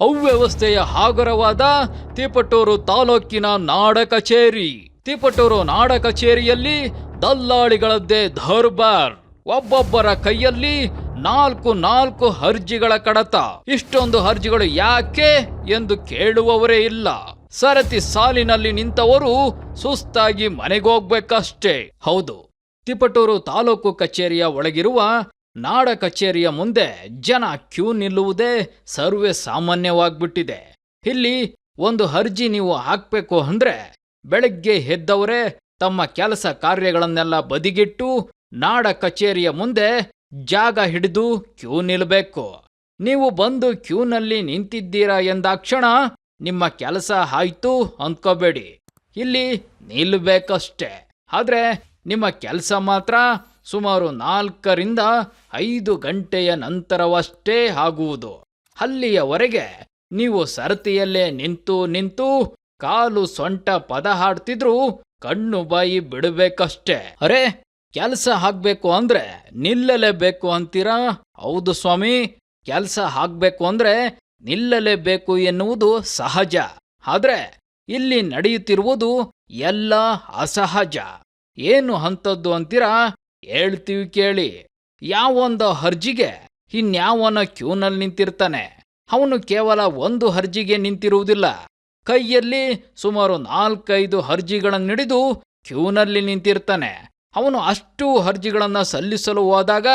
ಅವ್ಯವಸ್ಥೆಯ ಆಗರವಾದ ತಿಪಟೂರು ತಾಲೂಕಿನ ನಾಡ ಕಚೇರಿ. ತಿಪಟೂರು ನಾಡ ಕಚೇರಿಯಲ್ಲಿ ದಲ್ಲಾಳಿಗಳದ್ದೇ ದರ್ಬಾರ್. ಒಬ್ಬೊಬ್ಬರ ಕೈಯಲ್ಲಿ ನಾಲ್ಕು ಅರ್ಜಿಗಳ ಕಡತ. ಇಷ್ಟೊಂದು ಅರ್ಜಿಗಳು ಯಾಕೆ ಎಂದು ಕೇಳುವವರೇ ಇಲ್ಲ. ಸರತಿ ಸಾಲಿನಲ್ಲಿ ನಿಂತವರು ಸುಸ್ತಾಗಿ ಮನೆಗೋಗ್ಬೇಕಷ್ಟೇ. ಹೌದು, ತಿಪಟೂರು ತಾಲೂಕು ಕಚೇರಿಯ ಒಳಗಿರುವ ನಾಡ ಕಚೇರಿಯ ಮುಂದೆ ಜನ ಕ್ಯೂ ನಿಲ್ಲುವುದೇ ಸರ್ವೇ ಸಾಮಾನ್ಯವಾಗ್ಬಿಟ್ಟಿದೆ. ಇಲ್ಲಿ ಒಂದು ಅರ್ಜಿ ನೀವು ಹಾಕ್ಬೇಕು ಅಂದ್ರೆ ಬೆಳಗ್ಗೆ ಎದ್ದವರೇ ತಮ್ಮ ಕೆಲಸ ಕಾರ್ಯಗಳನ್ನೆಲ್ಲ ಬದಿಗಿಟ್ಟು ನಾಡ ಕಚೇರಿಯ ಮುಂದೆ ಜಾಗ ಹಿಡಿದು ಕ್ಯೂ ನಿಲ್ಲಬೇಕು. ನೀವು ಬಂದು ಕ್ಯೂನಲ್ಲಿ ನಿಂತಿದ್ದೀರಾ ಎಂದಾಕ್ಷಣ ನಿಮ್ಮ ಕೆಲಸ ಆಯ್ತು ಅಂದ್ಕೋಬೇಡಿ. ಇಲ್ಲಿ ನಿಲ್ಲಬೇಕಷ್ಟೆ. ಆದ್ರೆ ನಿಮ್ಮ ಕೆಲಸ ಮಾತ್ರ ಸುಮಾರು 4 ರಿಂದ 5 ಗಂಟೆಯ ನಂತರವಷ್ಟೇ ಆಗುವುದು. ಅಲ್ಲಿಯವರೆಗೆ ನೀವು ಸರತಿಯಲ್ಲೇ ನಿಂತು ಕಾಲು ಸೊಂಟ ಪದ ಹಾಡ್ತಿದ್ರು ಕಣ್ಣು ಬಾಯಿ ಬಿಡಬೇಕಷ್ಟೆ. ಅರೆ, ಕೆಲಸ ಆಗ್ಬೇಕು ಅಂದ್ರೆ ನಿಲ್ಲಲೇಬೇಕು ಅಂತೀರಾ? ಹೌದು ಸ್ವಾಮಿ, ಕೆಲಸ ಆಗ್ಬೇಕು ಅಂದ್ರೆ ನಿಲ್ಲಲೇಬೇಕು ಎನ್ನುವುದು ಸಹಜ. ಆದ್ರೆ ಇಲ್ಲಿ ನಡೆಯುತ್ತಿರುವುದು ಎಲ್ಲ ಅಸಹಜ. ಏನು ಅಂತದ್ದು ಅಂತೀರಾ? ಹೇಳ್ತೀವಿ ಕೇಳಿ. ಯಾವೊಂದು ಅರ್ಜಿಗೆ ಇನ್ಯಾವನ ಕ್ಯೂನಲ್ಲಿ ನಿಂತಿರ್ತಾನೆ. ಅವನು ಕೇವಲ ಒಂದು ಅರ್ಜಿಗೆ ನಿಂತಿರುವುದಿಲ್ಲ, ಕೈಯಲ್ಲಿ ಸುಮಾರು 4-5 ಅರ್ಜಿಗಳನ್ನಿಡಿದು ಕ್ಯೂನಲ್ಲಿ ನಿಂತಿರ್ತಾನೆ. ಅವನು ಅಷ್ಟು ಅರ್ಜಿಗಳನ್ನ ಸಲ್ಲಿಸಲು ಹೋದಾಗ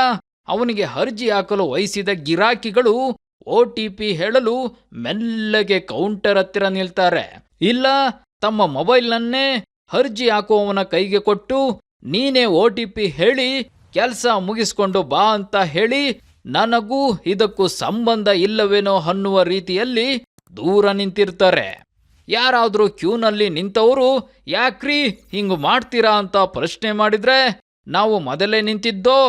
ಅವನಿಗೆ ಅರ್ಜಿ ಹಾಕಲು ವಹಿಸಿದ ಗಿರಾಕಿಗಳು OTP ಹೇಳಲು ಮೆಲ್ಲಗೆ ಕೌಂಟರ್ ಹತ್ತಿರ ನಿಲ್ತಾರೆ. ಇಲ್ಲ, ತಮ್ಮ ಮೊಬೈಲ್ನನ್ನೇ ಅರ್ಜಿ ಹಾಕುವವನ ಕೈಗೆ ಕೊಟ್ಟು ನೀನೇ OTP ಹೇಳಿ ಕೆಲಸ ಮುಗಿಸ್ಕೊಂಡು ಬಾ ಅಂತ ಹೇಳಿ ನನಗೂ ಇದಕ್ಕೂ ಸಂಬಂಧ ಇಲ್ಲವೇನೋ ಅನ್ನುವ ರೀತಿಯಲ್ಲಿ ದೂರ ನಿಂತಿರ್ತಾರೆ. ಯಾರಾದ್ರೂ ಕ್ಯೂನಲ್ಲಿ ನಿಂತವರು ಯಾಕ್ರಿ ಹಿಂಗ್ ಮಾಡ್ತೀರಾ ಅಂತ ಪ್ರಶ್ನೆ ಮಾಡಿದ್ರೆ ನಾವು ಮೊದಲೇ ನಿಂತಿದ್ದೋ,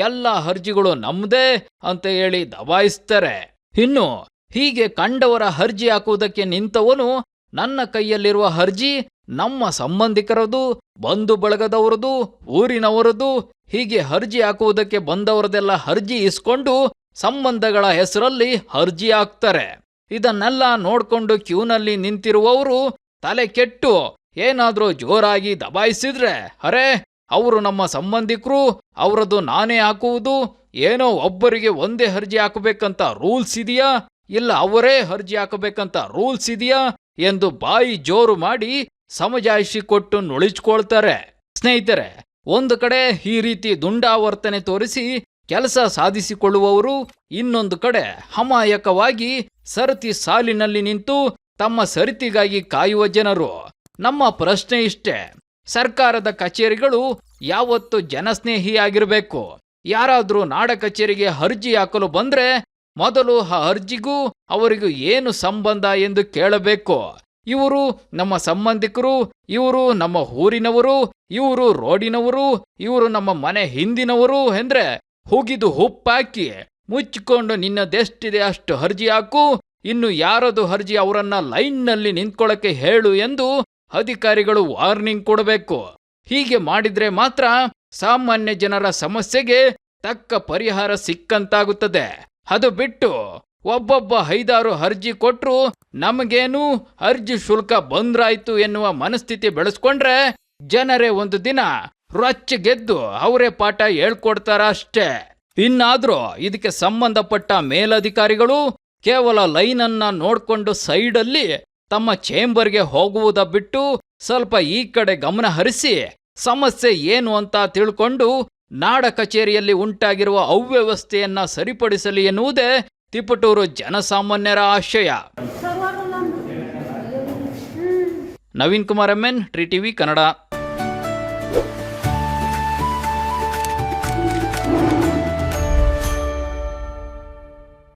ಎಲ್ಲ ಅರ್ಜಿಗಳು ನಮ್ದೇ ಅಂತ ಹೇಳಿ ದಬಾಯಿಸ್ತಾರೆ. ಇನ್ನು ಹೀಗೆ ಕಂಡವರ ಅರ್ಜಿ ಹಾಕುವುದಕ್ಕೆ ನಿಂತವನು ನನ್ನ ಕೈಯಲ್ಲಿರುವ ಅರ್ಜಿ ನಮ್ಮ ಸಂಬಂಧಿಕರದು, ಬಂಧು ಬಳಗದವರದು, ಊರಿನವರದು, ಹೀಗೆ ಅರ್ಜಿ ಹಾಕುವುದಕ್ಕೆ ಬಂದವರದೆಲ್ಲ ಅರ್ಜಿ ಇಸ್ಕೊಂಡು ಸಂಬಂಧಗಳ ಹೆಸರಲ್ಲಿ ಅರ್ಜಿ ಹಾಕ್ತಾರೆ. ಇದನ್ನೆಲ್ಲ ನೋಡ್ಕೊಂಡು ಕ್ಯೂನಲ್ಲಿ ನಿಂತಿರುವವರು ತಲೆ ಕೆಟ್ಟು ಏನಾದ್ರೂ ಜೋರಾಗಿ ದಬಾಯಿಸಿದ್ರೆ, ಅರೆ ಅವರು ನಮ್ಮ ಸಂಬಂಧಿಕರು, ಅವರದು ನಾನೇ ಹಾಕುವುದು, ಏನೋ ಒಬ್ಬರಿಗೆ ಒಂದೇ ಅರ್ಜಿ ಹಾಕಬೇಕಂತ ರೂಲ್ಸ್ ಇದೆಯಾ, ಇಲ್ಲ ಅವರೇ ಅರ್ಜಿ ಹಾಕಬೇಕಂತ ರೂಲ್ಸ್ ಇದೆಯಾ ಎಂದು ಬಾಯಿ ಜೋರು ಮಾಡಿ ಸಮಜಾಯಿಷಿ ಕೊಟ್ಟು ನುಳಿಸ್ಕೊಳ್ತಾರೆ. ಸ್ನೇಹಿತರೆ, ಒಂದು ಕಡೆ ಈ ರೀತಿ ದುಂಡಾವರ್ತನೆ ತೋರಿಸಿ ಕೆಲಸ ಸಾಧಿಸಿಕೊಳ್ಳುವವರು, ಇನ್ನೊಂದು ಕಡೆ ಅಮಾಯಕವಾಗಿ ಸರತಿ ಸಾಲಿನಲ್ಲಿ ನಿಂತು ತಮ್ಮ ಸರತಿಗಾಗಿ ಕಾಯುವ ಜನರು. ನಮ್ಮ ಪ್ರಶ್ನೆ ಇಷ್ಟೇ, ಸರ್ಕಾರದ ಕಚೇರಿಗಳು ಯಾವತ್ತು ಜನಸ್ನೇಹಿಯಾಗಿರಬೇಕು. ಯಾರಾದ್ರೂ ನಾಡ ಕಚೇರಿಗೆ ಅರ್ಜಿ ಹಾಕಲು ಬಂದ್ರೆ ಮೊದಲು ಆ ಅರ್ಜಿಗೂ ಅವರಿಗೂ ಏನು ಸಂಬಂಧ ಎಂದು ಕೇಳಬೇಕು. ಇವರು ನಮ್ಮ ಸಂಬಂಧಿಕರು, ಇವರು ನಮ್ಮ ಊರಿನವರು, ಇವರು ರೋಡಿನವರು, ಇವರು ನಮ್ಮ ಮನೆ ಹಿಂದಿನವರು ಎಂದ್ರೆ ಹುಗಿದು ಹುಪ್ಪಾಕಿ ಮುಚ್ಚಿಕೊಂಡು ನಿನ್ನದೆಷ್ಟಿದೆ ಅಷ್ಟು ಅರ್ಜಿ ಹಾಕು, ಇನ್ನು ಯಾರದು ಅರ್ಜಿ ಅವರನ್ನ ಲೈನ್ನಲ್ಲಿ ನಿಂತ್ಕೊಳ್ಳಕ್ಕೆ ಹೇಳು ಎಂದು ಅಧಿಕಾರಿಗಳು ವಾರ್ನಿಂಗ್ ಕೊಡಬೇಕು. ಹೀಗೆ ಮಾಡಿದ್ರೆ ಮಾತ್ರ ಸಾಮಾನ್ಯ ಜನರ ಸಮಸ್ಯೆಗೆ ತಕ್ಕ ಪರಿಹಾರ ಸಿಕ್ಕಂತಾಗುತ್ತದೆ. ಅದು ಬಿಟ್ಟು ಒಬ್ಬೊಬ್ಬ 5-6 ಅರ್ಜಿ ಕೊಟ್ರು ನಮಗೇನು ಅರ್ಜಿ ಶುಲ್ಕ ಬಂದ್ರಾಯ್ತು ಎನ್ನುವ ಮನಸ್ಥಿತಿ ಬೆಳೆಸ್ಕೊಂಡ್ರೆ ಜನರೇ ಒಂದು ದಿನ ರೊಚ್ಚಗೆದ್ದು ಅವರೇ ಪಾಠ ಹೇಳ್ಕೊಡ್ತಾರ ಅಷ್ಟೇ. ಇನ್ನಾದ್ರೂ ಇದಕ್ಕೆ ಸಂಬಂಧಪಟ್ಟ ಮೇಲಧಿಕಾರಿಗಳು ಕೇವಲ ಲೈನನ್ನ ನೋಡ್ಕೊಂಡು ಸೈಡಲ್ಲಿ ತಮ್ಮ ಚೇಂಬರ್ಗೆ ಹೋಗುವುದ ಬಿಟ್ಟು ಸ್ವಲ್ಪ ಈ ಕಡೆ ಗಮನ ಹರಿಸಿ ಸಮಸ್ಯೆ ಏನು ಅಂತ ತಿಳ್ಕೊಂಡು ನಾಡ ಕಚೇರಿಯಲ್ಲಿ ಉಂಟಾಗಿರುವ ಅವ್ಯವಸ್ಥೆಯನ್ನ ಸರಿಪಡಿಸಲಿ ಎನ್ನುವುದೇ ತಿಪಟೂರು ಜನಸಾಮಾನ್ಯರ ಆಶಯ. Naveen Kumar MN, TTV Kannada.